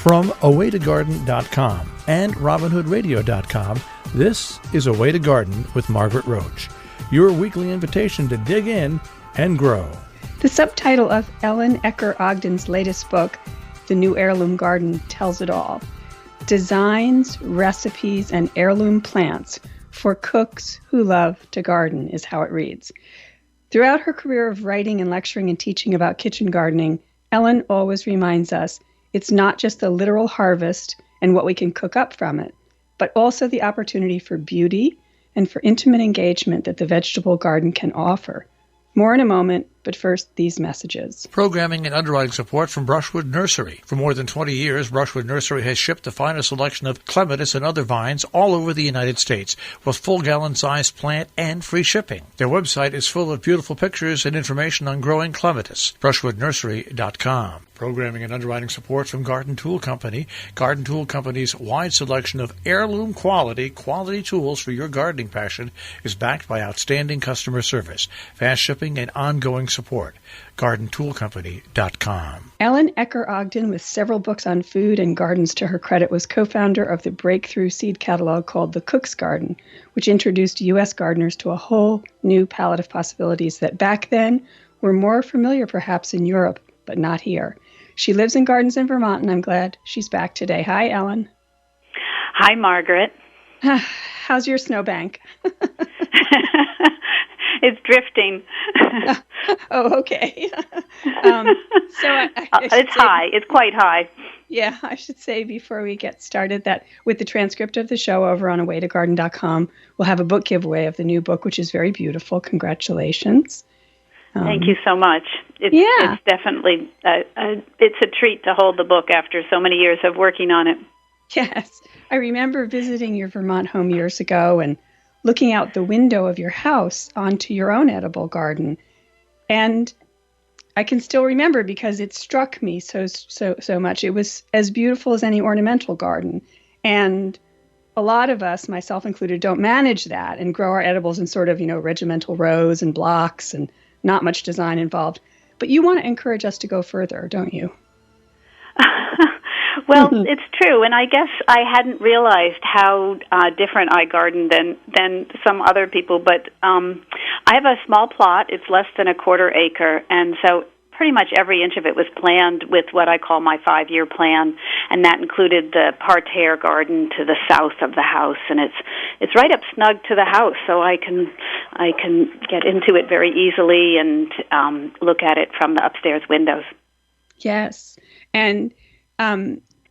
From awaytogarden.com and robinhoodradio.com, this is A Way to Garden with Margaret Roach, your weekly invitation to dig in and grow. The subtitle of Ellen Ecker Ogden's latest book, The New Heirloom Garden, tells it all. Designs, recipes, and heirloom plants for cooks who love to garden is how it reads. Throughout her career of writing and lecturing and teaching about kitchen gardening, Ellen always reminds us it's not just the literal harvest and what we can cook up from it, but also the opportunity for beauty and for intimate engagement that the vegetable garden can offer. More in a moment, but first, these messages. Programming and underwriting support from Brushwood Nursery. For more than 20 years, Brushwood Nursery has shipped the finest selection of clematis and other vines all over the United States, with full gallon-sized plant and free shipping. Their website is full of beautiful pictures and information on growing clematis. BrushwoodNursery.com. Programming and underwriting support from Garden Tool Company. Garden Tool Company's wide selection of heirloom quality tools for your gardening passion is backed by outstanding customer service, fast shipping, and ongoing support. GardenToolCompany.com. Ellen Ecker Ogden, with several books on food and gardens to her credit, was co-founder of the breakthrough seed catalog called The Cook's Garden, which introduced U.S. gardeners to a whole new palette of possibilities that back then were more familiar perhaps in Europe, but not here. She lives in gardens in Vermont, and I'm glad she's back today. Hi, Ellen. Hi, Margaret. How's your snowbank? It's drifting. Oh, okay. It's high. It's quite high. Yeah, I should say before we get started that with the transcript of the show over on awaytogarden.com, we'll have a book giveaway of the new book, which is very beautiful. Congratulations. Thank you so much. It's definitely it's a treat to hold the book after so many years of working on it. Yes. I remember visiting your Vermont home years ago and looking out the window of your house onto your own edible garden. And I can still remember because it struck me so much. It was as beautiful as any ornamental garden. And a lot of us, myself included, don't manage that and grow our edibles in sort of, regimental rows and blocks and not much design involved. But you want to encourage us to go further, don't you? Well, it's true, and I guess I hadn't realized how different I garden than some other people, but I have a small plot. It's less than a quarter acre, and so pretty much every inch of it was planned with what I call my 5-year plan, and that included the parterre garden to the south of the house, and it's right up snug to the house, so I can get into it very easily and look at it from the upstairs windows. Yes, and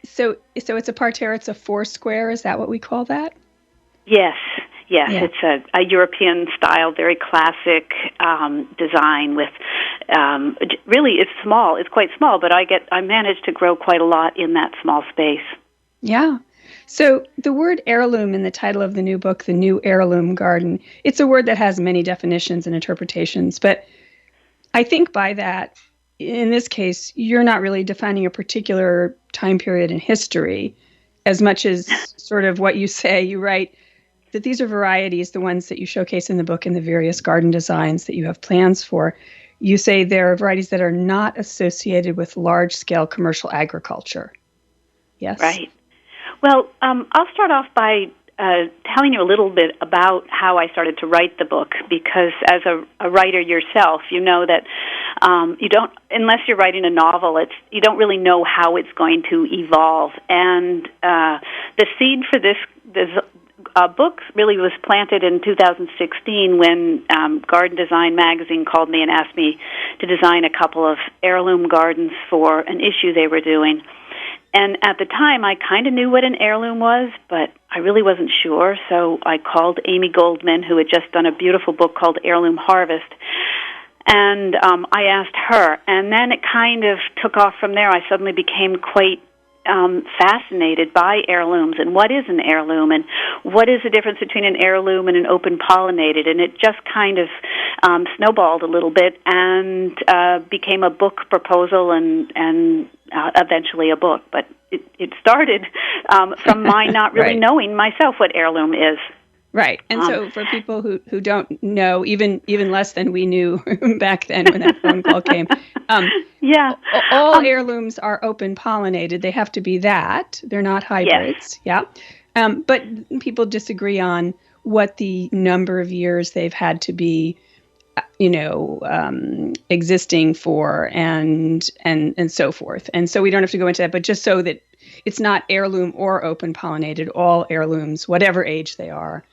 so it's a parterre. It's a 4-square. Is that what we call that? Yes. Yeah. It's a European style, very classic design with really it's small. It's quite small, but I managed to grow quite a lot in that small space. Yeah. So the word heirloom in the title of the new book, The New Heirloom Garden, it's a word that has many definitions and interpretations, but I think by that, in this case, you're not really defining a particular time period in history as much as sort of what you say. You write that these are varieties, the ones that you showcase in the book and the various garden designs that you have plans for. You say there are varieties that are not associated with large-scale commercial agriculture. Yes? Right. Well, I'll start off by telling you a little bit about how I started to write the book, because as a writer yourself, you know that you don't, unless you're writing a novel, you don't really know how it's going to evolve. And the seed for this book really was planted in 2016 when Garden Design magazine called me and asked me to design a couple of heirloom gardens for an issue they were doing. And at the time, I kind of knew what an heirloom was, but I really wasn't sure. So I called Amy Goldman, who had just done a beautiful book called Heirloom Harvest, and I asked her. And then it kind of took off from there. I suddenly became quite fascinated by heirlooms and what is an heirloom and what is the difference between an heirloom and an open pollinated. And it just kind of snowballed a little bit and became a book proposal and eventually a book. But it started from my not really right. knowing myself what heirloom is. Right. And so for people who don't know, even less than we knew back then when that phone call came, all heirlooms are open pollinated. They have to be that. They're not hybrids. Yes. Yeah. But people disagree on what the number of years they've had to be, existing for and so forth. And so we don't have to go into that, but just so that it's not heirloom or open pollinated, all heirlooms, whatever age they are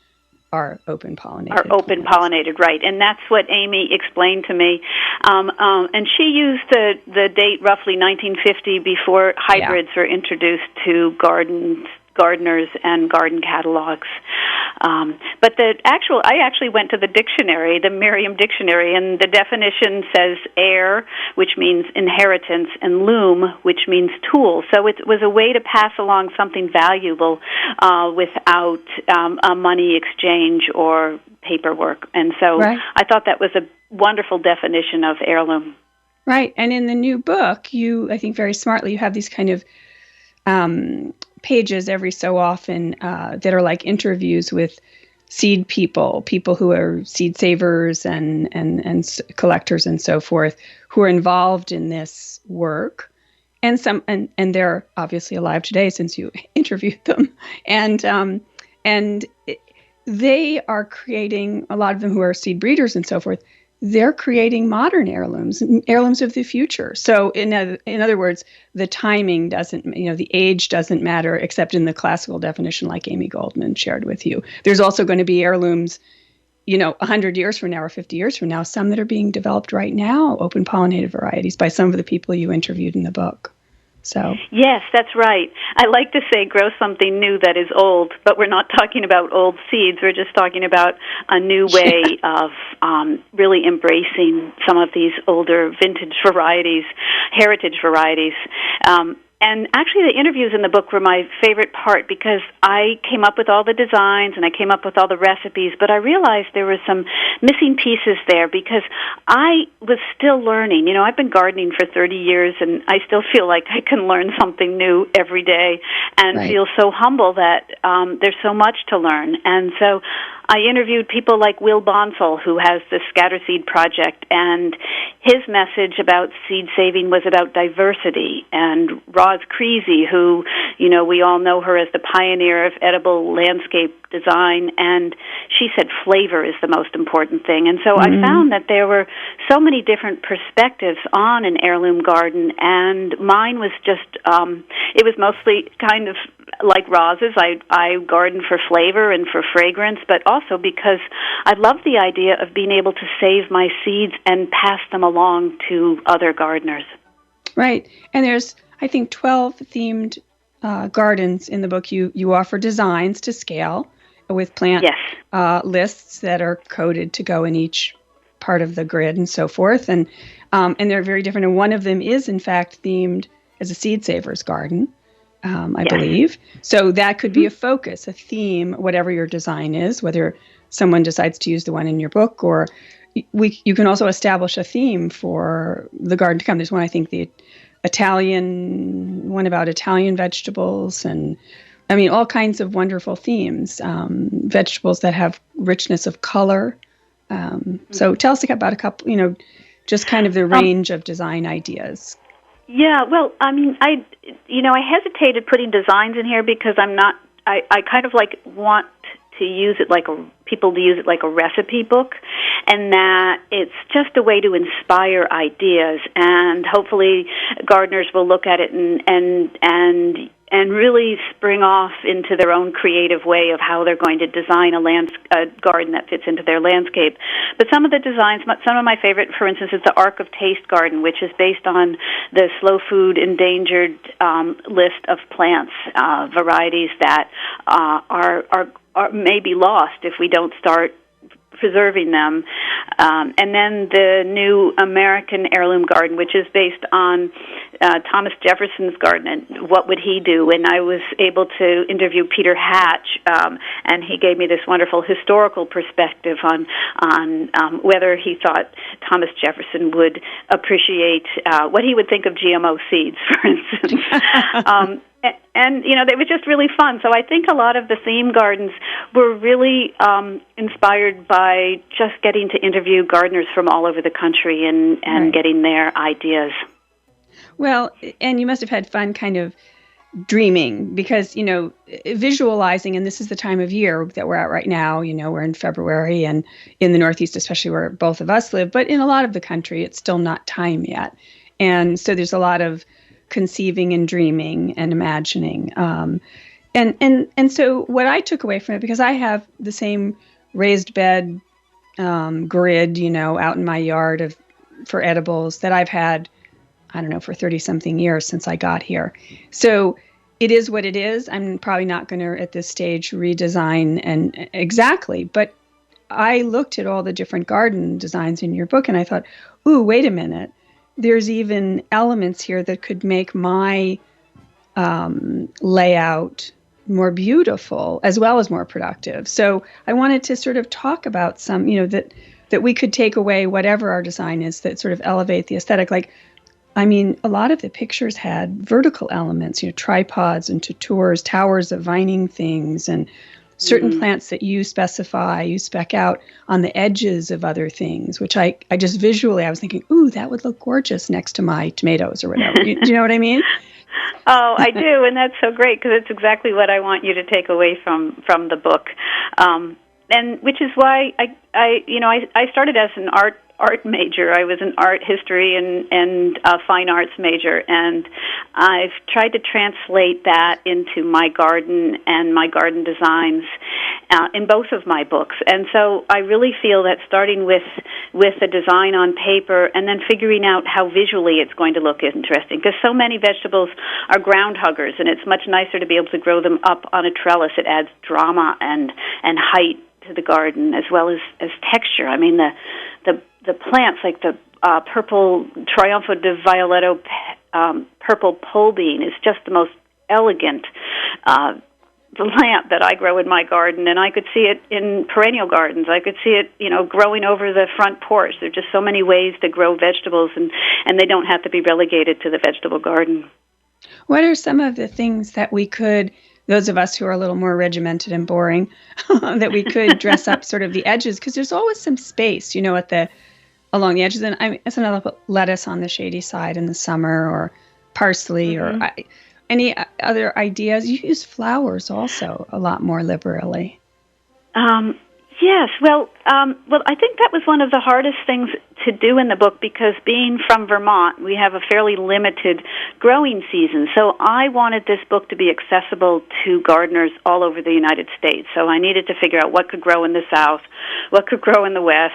open pollinated. Are open pollinated, right? And that's what Amy explained to me. And she used the date roughly 1950 before hybrids were introduced to gardeners and garden catalogs. But I actually went to the dictionary, the Merriam Dictionary, and the definition says heir, which means inheritance, and loom, which means tool. So it was a way to pass along something valuable without a money exchange or paperwork. And so I thought that was a wonderful definition of heirloom. Right. And in the new book, I think very smartly, you have these kind of pages every so often that are like interviews with seed people who are seed savers and collectors and so forth, who are involved in this work, and they're obviously alive today since you interviewed them, and they are creating, a lot of them who are seed breeders and so forth. They're creating modern heirlooms of the future. So in other words, the timing doesn't, the age doesn't matter, except in the classical definition, like Amy Goldman shared with you. There's also going to be heirlooms, 100 years from now or 50 years from now, some that are being developed right now, open pollinated varieties, by some of the people you interviewed in the book. So yes, that's right. I like to say grow something new that is old, but we're not talking about old seeds. We're just talking about a new way of really embracing some of these older vintage varieties, heritage varieties. And actually, the interviews in the book were my favorite part, because I came up with all the designs and I came up with all the recipes, but I realized there were some missing pieces there because I was still learning. I've been gardening for 30 years, and I still feel like I can learn something new every day, and feel so humble that there's so much to learn. And so I interviewed people like Will Bonsall, who has the Scatter Seed Project, and his message about seed saving was about diversity. And Roz Creasy, who, we all know her as the pioneer of edible landscape design, and she said flavor is the most important thing. And so I found that there were so many different perspectives on an heirloom garden, and mine was just, it was mostly kind of like Roz's. I garden for flavor and for fragrance, but also because I love the idea of being able to save my seeds and pass them along to other gardeners. Right. And there's, I think, 12 themed gardens in the book. You offer designs to scale with plant lists that are coded to go in each part of the grid and so forth. And they're very different. And one of them is, in fact, themed as a seed saver's garden. I believe. So that could be a focus, a theme, whatever your design is, whether someone decides to use the one in your book, or you can also establish a theme for the garden to come. There's one, I think, one about Italian vegetables, and all kinds of wonderful themes, vegetables that have richness of color. So tell us about a couple, just kind of the range of design ideas. Yeah, well, I hesitated putting designs in here because I kind of want to use it like people to use it like a recipe book, and that it's just a way to inspire ideas, and hopefully gardeners will look at it and really spring off into their own creative way of how they're going to design a garden that fits into their landscape. But some of the designs, some of my favorite, for instance, is the Ark of Taste garden, which is based on the slow food endangered list of plants, varieties that are may be lost if we don't start preserving them. And then the new American Heirloom Garden, which is based on Thomas Jefferson's garden and what would he do. And I was able to interview Peter Hatch, and he gave me this wonderful historical perspective on whether he thought Thomas Jefferson would appreciate what he would think of GMO seeds, for instance. And it was just really fun. So I think a lot of the theme gardens were really inspired by just getting to interview gardeners from all over the country and Right. getting their ideas. Well, and you must have had fun kind of dreaming because, visualizing, and this is the time of year that we're at right now, we're in February and in the Northeast, especially where both of us live, but in a lot of the country, it's still not time yet. And so there's a lot of conceiving and dreaming and imagining. And so what I took away from it, because I have the same raised bed grid, out in my yard for edibles that I've had, I don't know, for 30-something years since I got here. So it is what it is. I'm probably not going to, at this stage, redesign and exactly. But I looked at all the different garden designs in your book, and I thought, ooh, wait a minute. There's even elements here that could make my layout more beautiful as well as more productive. So I wanted to sort of talk about some, that we could take away whatever our design is that sort of elevate the aesthetic. A lot of the pictures had vertical elements, tripods and towers of vining things, and certain plants that you spec out on the edges of other things, which I just visually, I was thinking, ooh, that would look gorgeous next to my tomatoes or whatever. Do you know what I mean? Oh, I do, and that's so great because it's exactly what I want you to take away from the book, and which is why I started as an art major. I was an art history and fine arts major, and I've tried to translate that into my garden and my garden designs in both of my books. And so I really feel that starting with a design on paper and then figuring out how visually it's going to look interesting, because so many vegetables are ground huggers, and it's much nicer to be able to grow them up on a trellis. It adds drama and height to the garden as well as texture. I mean, the plants like the purple Triunfo de Violetto purple pole bean is just the most elegant plant that I grow in my garden, and I could see it in perennial gardens. I could see it, growing over the front porch. There are just so many ways to grow vegetables, and they don't have to be relegated to the vegetable garden. What are some of the things that we could, those of us who are a little more regimented and boring, that we could dress up sort of the edges? Because there's always some space, along the edges. And sometimes I'll put lettuce on the shady side in the summer, or parsley, or any other ideas. You use flowers also a lot more liberally. Yes, well, I think that was one of the hardest things to do in the book, because being from Vermont, we have a fairly limited growing season. So I wanted this book to be accessible to gardeners all over the United States. So I needed to figure out what could grow in the South, what could grow in the West,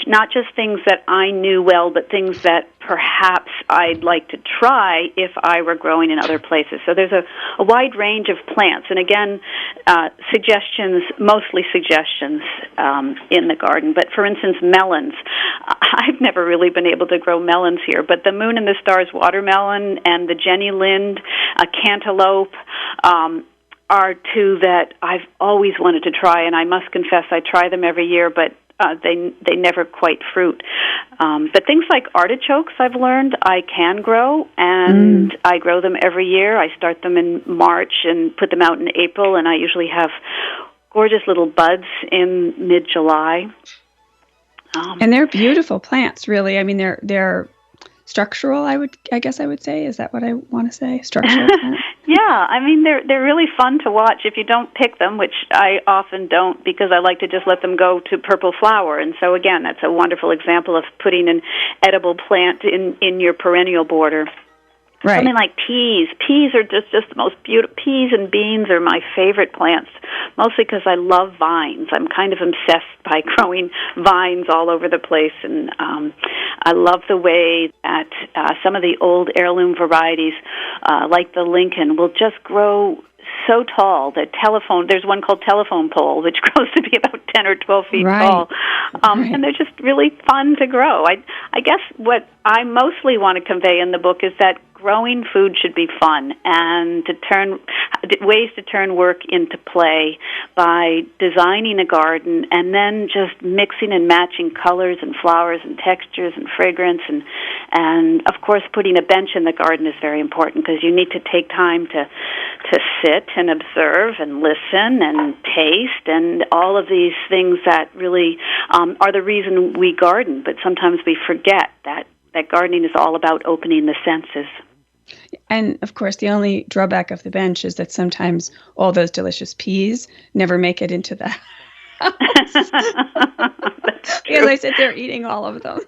not just things that I knew well, but things that perhaps I'd like to try if I were growing in other places. So there's a wide range of plants. And again, mostly suggestions in the garden. But for instance, melons. I've never really been able to grow melons here, but the Moon and the Stars watermelon and the Jenny Lind cantaloupe are two that I've always wanted to try, and I must confess I try them every year, but they never quite fruit. But things like artichokes, I've learned I can grow, and I grow them every year. I start them in March and put them out in April, and I usually have gorgeous little buds in mid-July. And they're beautiful plants, really. I mean, they're structural, I guess I would say. Is that what I want to say? Structural plants? Yeah, I mean, they're really fun to watch if you don't pick them, which I often don't, because I like to just let them go to purple flower. And so, again, that's a wonderful example of putting an edible plant in your perennial border. Right. Something like peas. Peas are just the most beautiful. Peas and beans are my favorite plants, mostly because I love vines. I'm kind of obsessed by growing vines all over the place, and I love the way that some of the old heirloom varieties, like the Lincoln, will just grow so tall. There's one called telephone pole, which grows to be about 10 or 12 feet tall. And they're just really fun to grow. I guess what I mostly want to convey in the book is that growing food should be fun, and ways to turn work into play by designing a garden and then just mixing and matching colors and flowers and textures and fragrance, and of course putting a bench in the garden is very important because you need to take time to sit and observe and listen and taste and all of these things that really are the reason we garden, but sometimes we forget that gardening is all about opening the senses. And, of course, the only drawback of the bench is that sometimes all those delicious peas never make it into the house. Because I sit there eating all of them.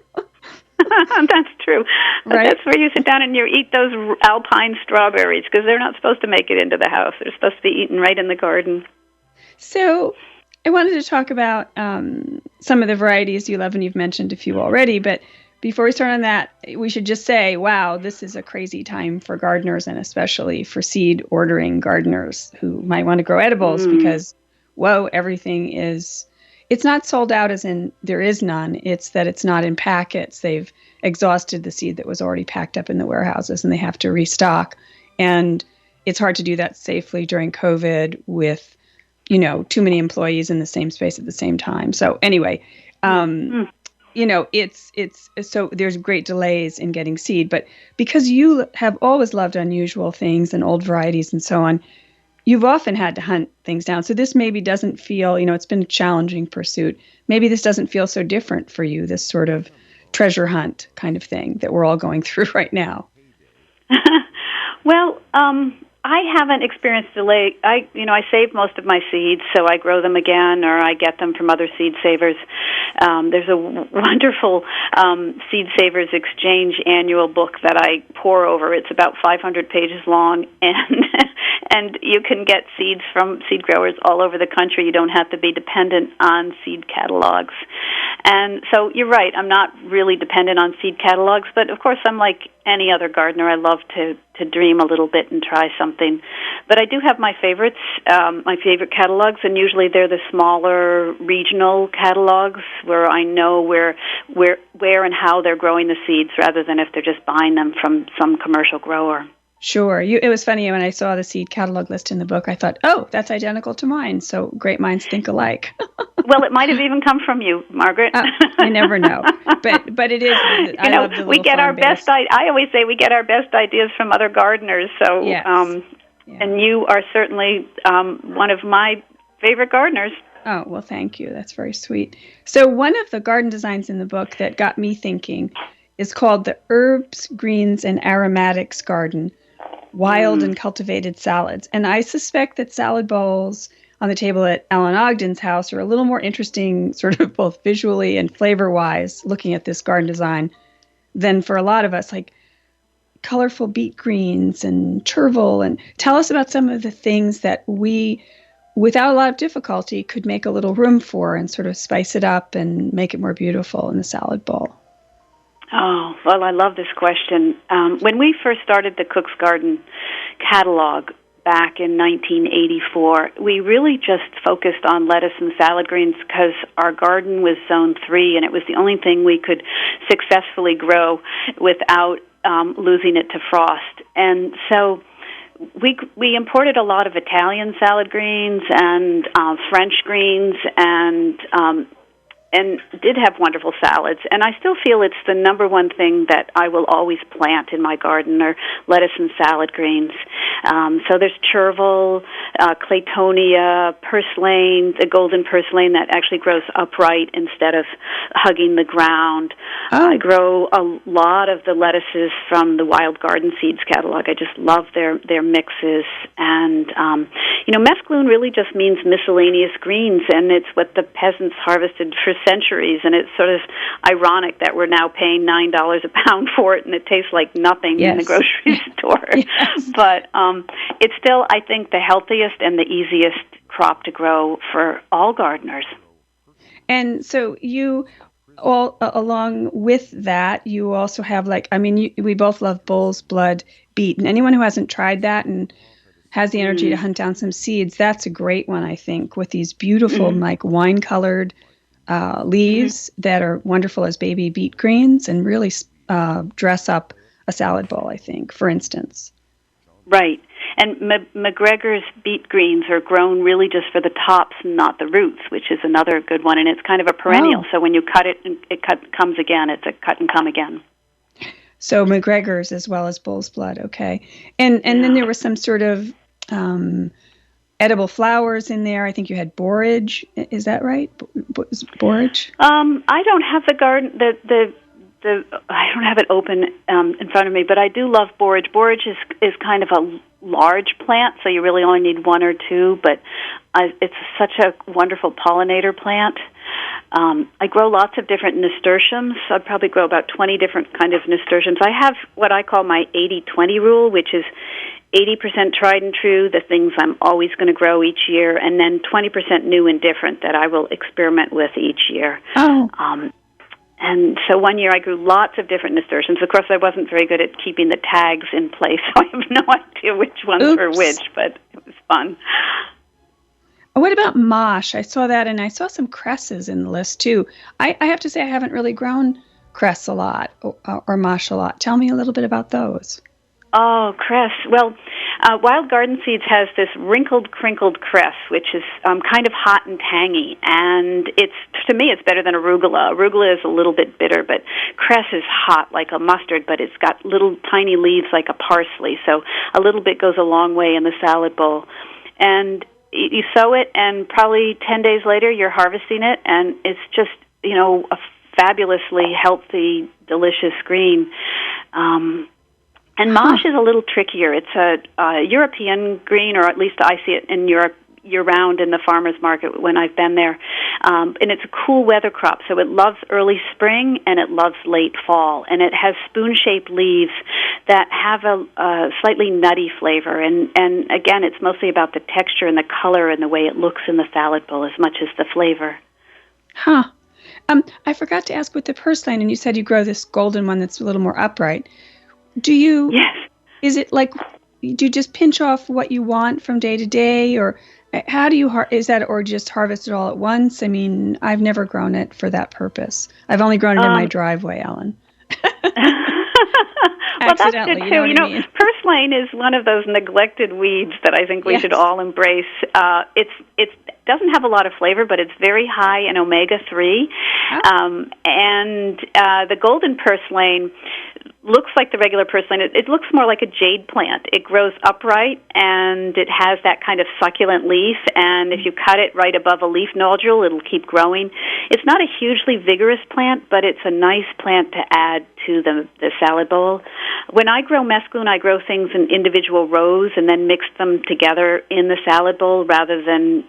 That's true. Right? That's where you sit down and you eat those alpine strawberries because they're not supposed to make it into the house. They're supposed to be eaten right in the garden. So I wanted to talk about some of the varieties you love, and you've mentioned a few already, but before we start on that, we should just say, wow, this is a crazy time for gardeners and especially for seed ordering gardeners who might want to grow edibles because, whoa, everything is, it's not sold out as in there is none. It's that it's not in packets. They've exhausted the seed that was already packed up in the warehouses and they have to restock. And it's hard to do that safely during COVID with, too many employees in the same space at the same time. So anyway, it's so there's great delays in getting seed, but because you have always loved unusual things and old varieties and so on, you've often had to hunt things down. So this maybe doesn't feel, it's been a challenging pursuit. Maybe this doesn't feel so different for you, this sort of treasure hunt kind of thing that we're all going through right now. Well, I haven't experienced delay. I save most of my seeds, so I grow them again, or I get them from other seed savers. There's a wonderful Seed Savers Exchange annual book that I pore over. It's about 500 pages long, and you can get seeds from seed growers all over the country. You don't have to be dependent on seed catalogs. And so you're right, I'm not really dependent on seed catalogs, but of course I'm like any other gardener. I love to dream a little bit and try something. But I do have my favorites, my favorite catalogs, and usually they're the smaller regional catalogs where I know where and how they're growing the seeds rather than if they're just buying them from some commercial grower. Sure. It was funny when I saw the seed catalog list in the book, I thought, oh, that's identical to mine. So great minds think alike. Well, it might have even come from you, Margaret. You never know. But it is. I love the we get our best. I always say we get our best ideas from other gardeners. So, yes. And you are certainly one of my favorite gardeners. Oh, well, thank you. That's very sweet. So one of the garden designs in the book that got me thinking is called the Herbs, Greens, and Aromatics Garden, Wild and Cultivated Salads. And I suspect that salad bowls on the table at Ellen Ogden's house are a little more interesting, sort of both visually and flavor-wise, looking at this garden design, than for a lot of us, like colorful beet greens and chervil. And tell us about some of the things that we, without a lot of difficulty, could make a little room for and sort of spice it up and make it more beautiful in the salad bowl. Oh, well, I love this question. When we first started the Cook's Garden catalog back in 1984, we really just focused on lettuce and salad greens because our garden was Zone 3, and it was the only thing we could successfully grow without losing it to frost. And so we imported a lot of Italian salad greens and French greens and did have wonderful salads. And I still feel it's the number one thing that I will always plant in my garden are lettuce and salad greens. So there's chervil, claytonia, purslane, the golden purslane that actually grows upright instead of hugging the ground. Oh. I grow a lot of the lettuces from the Wild Garden Seeds catalog. I just love their mixes. And, mesclun really just means miscellaneous greens, and it's what the peasants harvested for centuries, and it's sort of ironic that we're now paying $9 a pound for it, and it tastes like nothing in the grocery store. Yes. But it's still, I think, the healthiest and the easiest crop to grow for all gardeners. And so you, all along with that, you also have we both love bull's blood beet, and anyone who hasn't tried that and has the energy to hunt down some seeds, that's a great one, I think, with these beautiful, wine-colored leaves that are wonderful as baby beet greens and really dress up a salad bowl, I think, for instance. Right. And McGregor's beet greens are grown really just for the tops, not the roots, which is another good one. And it's kind of a perennial. So when you cut it, comes again. It's a cut and come again. So McGregor's as well as bull's blood, okay. And then there was some sort of edible flowers in there. I think you had borage. Is that right? Borage? I don't have the garden. I don't have it open in front of me, but I do love borage. Borage is kind of a large plant, so you really only need one or two, but it's such a wonderful pollinator plant. I grow lots of different nasturtiums. I probably grow about 20 different kind of nasturtiums. I have what I call my 80-20 rule, which is 80% tried and true, the things I'm always going to grow each year, and then 20% new and different that I will experiment with each year. Oh. And so one year I grew lots of different nasturtiums. Of course, I wasn't very good at keeping the tags in place, so I have no idea which ones were which, but it was fun. What about mosh? I saw that, and I saw some cresses in the list, too. I have to say I haven't really grown cress a lot or mosh a lot. Tell me a little bit about those. Oh, cress. Well, Wild Garden Seeds has this wrinkled, crinkled cress, which is kind of hot and tangy. And to me, it's better than arugula. Arugula is a little bit bitter, but cress is hot like a mustard, but it's got little tiny leaves like a parsley. So a little bit goes a long way in the salad bowl. And you sow it, and probably 10 days later, you're harvesting it, and it's just, a fabulously healthy, delicious green. And mosh is a little trickier. It's a European green, or at least I see it in Europe year-round in the farmer's market when I've been there. And it's a cool weather crop, so it loves early spring and it loves late fall. And it has spoon-shaped leaves that have a slightly nutty flavor. And again, it's mostly about the texture and the color and the way it looks in the salad bowl as much as the flavor. Huh. I forgot to ask with the purslane, and you said you grow this golden one that's a little more upright. Do you? Yes. Is it like, do you just pinch off what you want from day to day, or how do you is that, or just harvest it all at once? I mean, I've never grown it for that purpose. I've only grown it in my driveway, Ellen. Well, that's good too. Purslane is one of those neglected weeds that I think we should all embrace. It doesn't have a lot of flavor, but it's very high in omega-3. Oh. And the golden purslane looks like the regular purslane. It looks more like a jade plant. It grows upright, and it has that kind of succulent leaf, and if you cut it right above a leaf nodule, it'll keep growing. It's not a hugely vigorous plant, but it's a nice plant to add to the salad bowl. When I grow mesclun, I grow things in individual rows and then mix them together in the salad bowl rather than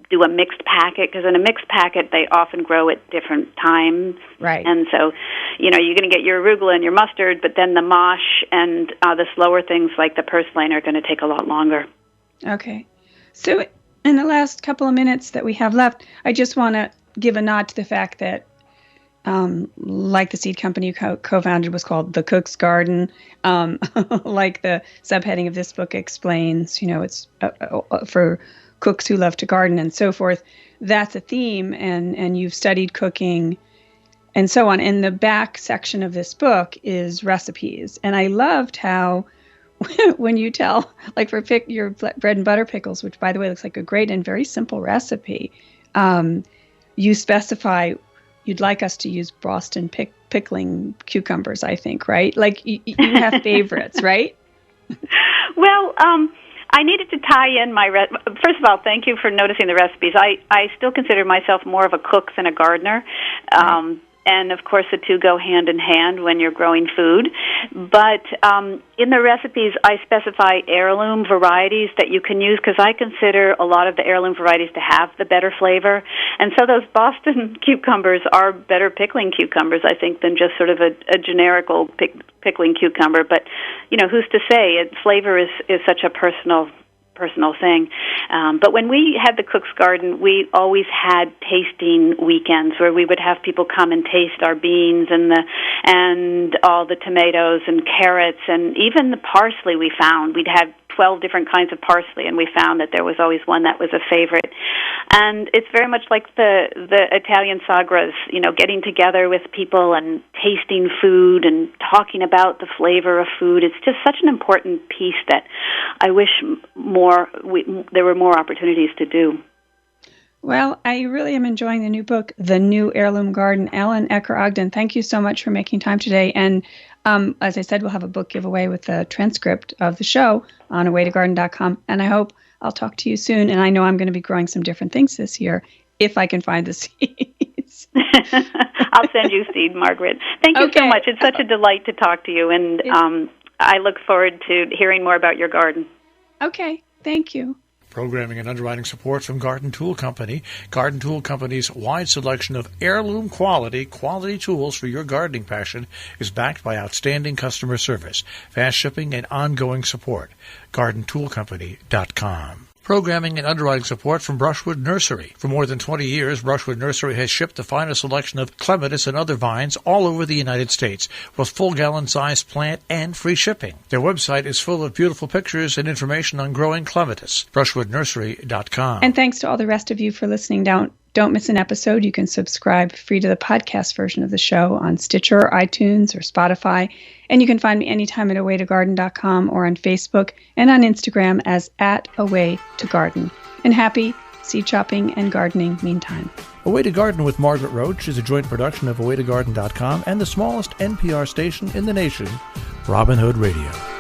do a mixed packet, because in a mixed packet they often grow at different times. Right. And so, you're going to get your arugula and your mustard, but then the mosh and the slower things like the purslane are going to take a lot longer. Okay. So in the last couple of minutes that we have left, I just want to give a nod to the fact that like the seed company you co-founded was called The Cook's Garden, like the subheading of this book explains, it's for cooks who love to garden and so forth. That's a theme, and you've studied cooking and so on. And the back section of this book is recipes. And I loved how when you tell, like for your bread and butter pickles, which by the way looks like a great and very simple recipe, you specify you'd like us to use Boston pickling cucumbers, I think, right? Like you have favorites, right? Well, I needed to tie in my first of all, thank you for noticing the recipes. I still consider myself more of a cook than a gardener. Right. And, of course, the two go hand in hand when you're growing food. But in the recipes, I specify heirloom varieties that you can use, because I consider a lot of the heirloom varieties to have the better flavor. And so those Boston cucumbers are better pickling cucumbers, I think, than just sort of a generical pickling cucumber. But, who's to say? Flavor is such a personal thing. But when we had the Cook's Garden, we always had tasting weekends where we would have people come and taste our beans and all the tomatoes and carrots and even the parsley we found. We'd have 12 different kinds of parsley, and we found that there was always one that was a favorite. And it's very much like the Italian sagras, getting together with people and tasting food and talking about the flavor of food. It's just such an important piece that I wish there were more opportunities to do. Well, I really am enjoying the new book, The New Heirloom Garden. Ellen Ecker Ogden, thank you so much for making time today. And as I said, we'll have a book giveaway with the transcript of the show on awaytogarden.com. And I hope I'll talk to you soon. And I know I'm going to be growing some different things this year if I can find the seeds. I'll send you seed, Margaret. Thank you so much. It's such a delight to talk to you. And I look forward to hearing more about your garden. Okay. Thank you. Programming and underwriting support from Garden Tool Company. Garden Tool Company's wide selection of heirloom quality tools for your gardening passion is backed by outstanding customer service, fast shipping, and ongoing support. GardenToolCompany.com. Programming and underwriting support from Brushwood Nursery. For more than 20 years, Brushwood Nursery has shipped the finest selection of clematis and other vines all over the United States, with full gallon-sized plant and free shipping. Their website is full of beautiful pictures and information on growing clematis. BrushwoodNursery.com. And thanks to all the rest of you for listening. Don't miss an episode. You can subscribe free to the podcast version of the show on Stitcher, iTunes, or Spotify. And you can find me anytime at awaytogarden.com or on Facebook and on Instagram as @awaytogarden. And happy seed shopping and gardening meantime. Away to Garden with Margaret Roach is a joint production of awaytogarden.com and the smallest NPR station in the nation, Robin Hood Radio.